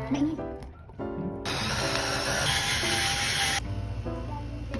Mainit.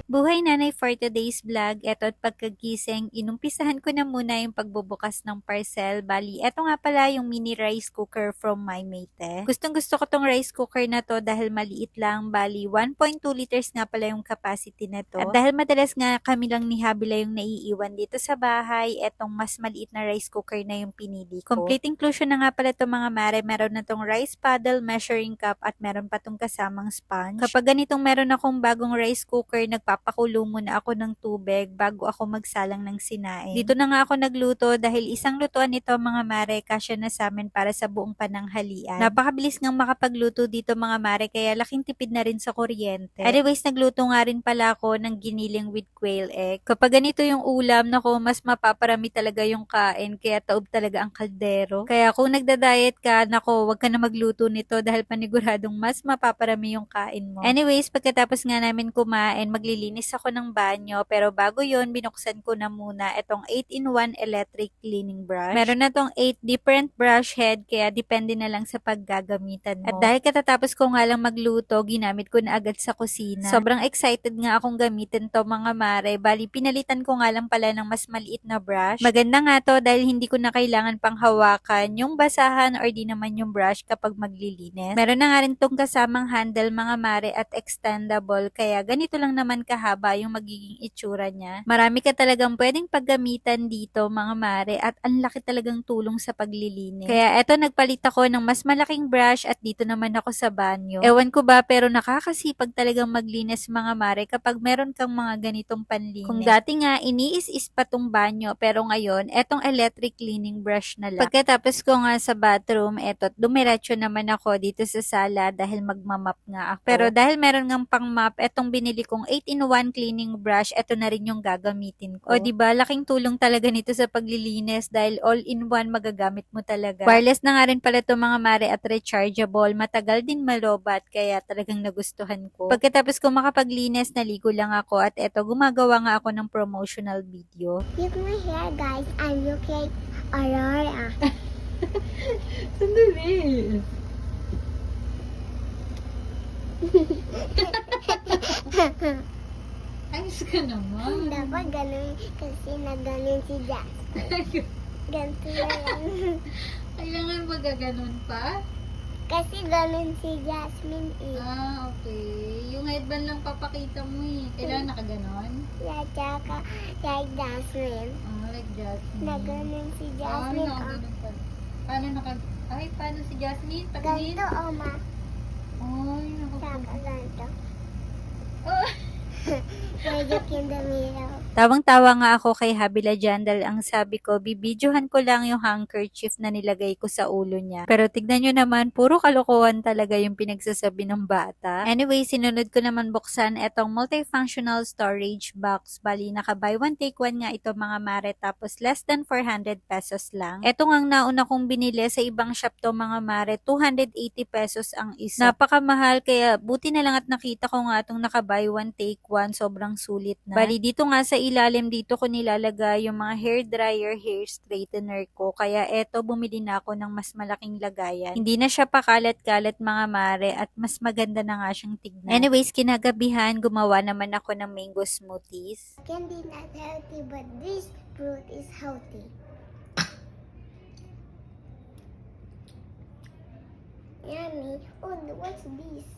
Buhay Nanay for today's vlog, eto at pagkagising, inumpisahan ko na muna yung pagbubukas ng parcel. Bali, eto nga pala yung mini rice cooker from My Mate. Gustong gusto ko tong rice cooker na to dahil maliit lang. Bali, 1.2 liters nga pala yung capacity na to. At dahil madalas nga kami lang ni Habila yung naiiwan dito sa bahay, etong mas maliit na rice cooker na yung pinili ko. Complete inclusion na nga pala to mga mare. Meron na tong rice paddle, measuring cup, at meron pa tong kasamang sponge. Kapag ganitong meron akong bagong rice cooker, nagpapakulo muna ako ng tubig bago ako magsalang ng sinaing. Dito na nga ako nagluto dahil isang lutuan nito mga mare, kasya na sa amin para sa buong pananghalian. Napakabilis ngang makapagluto dito mga mare, kaya laking tipid na rin sa kuryente. Anyways, nagluto nga rin pala ako ng giniling with quail egg. Kapag ganito yung ulam, nako, mas mapaparami talaga yung kain, kaya taob talaga ang kaldero. Kaya kung nagda-diet ka, nako, wag ka na magluto nito dahil paniguradong mas mapaparami yung kain mo. Anyways, pagkatapos nga namin kumain, maglilinis ako ng banyo, pero bago yon binuksan ko na muna itong 8-in-1 electric cleaning brush. Meron na tong 8 different brush head, kaya depende na lang sa paggagamitan mo. At dahil katatapos ko nga lang magluto, ginamit ko na agad sa kusina. Sobrang excited nga akong gamitin to mga mare. Bali, pinalitan ko nga lang pala ng mas maliit na brush. Maganda nga to dahil hindi ko na kailangan pang hawakan yung basahan or di naman yung brush kapag maglilinis. Meron na nga rin tong kasamang handle mga mare at extendable, kaya ganito lang naman kahaba yung magiging itsura niya. Marami ka talagang pwedeng paggamitan dito mga mare at ang laki talagang tulong sa paglilinis. Kaya eto, nagpalit ako ng mas malaking brush at dito naman ako sa banyo. Ewan ko ba, pero nakakasipag talagang maglinis mga mare kapag meron kang mga ganitong panlinis. Kung dati nga iniis-is pa tong banyo, pero ngayon etong electric cleaning brush na lang. Pagkatapos ko nga sa bathroom, eto, dumiretso naman ako dito sa sala dahil magmamap nga ako. Pero dahil meron ngang pang map, etong binili kong 8-in-1 cleaning brush, eto na rin yung gagamitin ko. O diba, laking tulong talaga nito sa paglilinis dahil all-in-one magagamit mo talaga. Wireless na nga rin pala to mga mare at rechargeable. Matagal din malobat, kaya talagang nagustuhan ko. Pagkatapos ko makapaglinis, naligo lang ako at eto, gumagawa nga ako ng promotional video. Look my hair, guys. I look like Aurora. Sandali! Ayos ka naman. Dapat ganun kasi naganon si Jasper. Ganito na lang. Kailangan magaganon pa? Kasi ganun si Jasmine eh. Ah, okay. Yung headband lang papakita mo eh. Kailangan nakaganon? Yeah, tsaka like Jasmine. Ah, like Jasmine. Naganon si Ah, Jasmine. nakaganon pa. Paano Ay, paano si Jasmine? Pagdin? Ganito o ma. Ay, Tsaka ganito. Oh. Magic in the mirror. Tawang-tawa nga ako kay Habila dyan dahil ang sabi ko, bibidyohan ko lang yung handkerchief na nilagay ko sa ulo niya. Pero tignan nyo naman, puro kalokohan talaga yung pinagsasabi ng bata. Anyway, sinunod ko naman buksan etong multifunctional storage box. Bali, naka buy one take one nga ito mga mare, tapos less than 400 pesos lang. Ito nga ang nauna kong binili sa ibang shop to mga mare, 280 pesos ang isa. Napakamahal, kaya buti na lang at nakita ko nga itong naka buy one take one, sobrang sulit na. Bali, dito nga sa ilalim dito ko nilalagay yung mga hair dryer, hair straightener ko. Kaya eto, bumili na ako ng mas malaking lagayan. Hindi na siya pakalat-kalat mga mare at mas maganda na nga siyang tignan. Anyways, kinagabihan, gumawa naman ako ng mango smoothies. Candy not healthy, but this fruit is healthy. Yummy. Oh, what's this?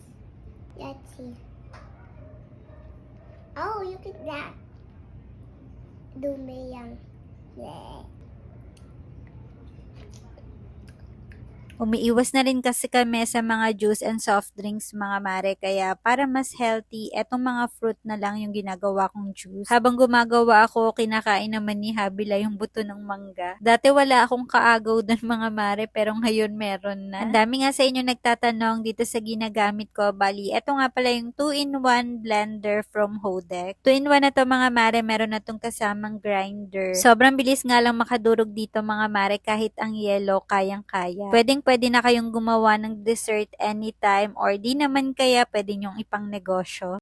Let's see. Oh, look at that. Dumeyang. Yeah. Umiiwas na rin kasi kami sa mga juice and soft drinks mga mare, kaya para mas healthy, etong mga fruit na lang yung ginagawa kong juice. Habang gumagawa ako, kinakain naman ni Habila yung buto ng mangga. Dati wala akong kaagaw doon mga mare, pero ngayon meron na. Ang dami nga sa inyo nagtatanong dito sa ginagamit ko. Bali, eto nga pala yung 2-in-1 blender from Hodek. 2-in-1 na to mga mare, meron na tong kasamang grinder. Sobrang bilis nga lang makadurog dito mga mare, kahit ang yellow, kayang-kaya. Pwede na kayong gumawa ng dessert anytime, or di naman kaya pwede nyong ipang negosyo.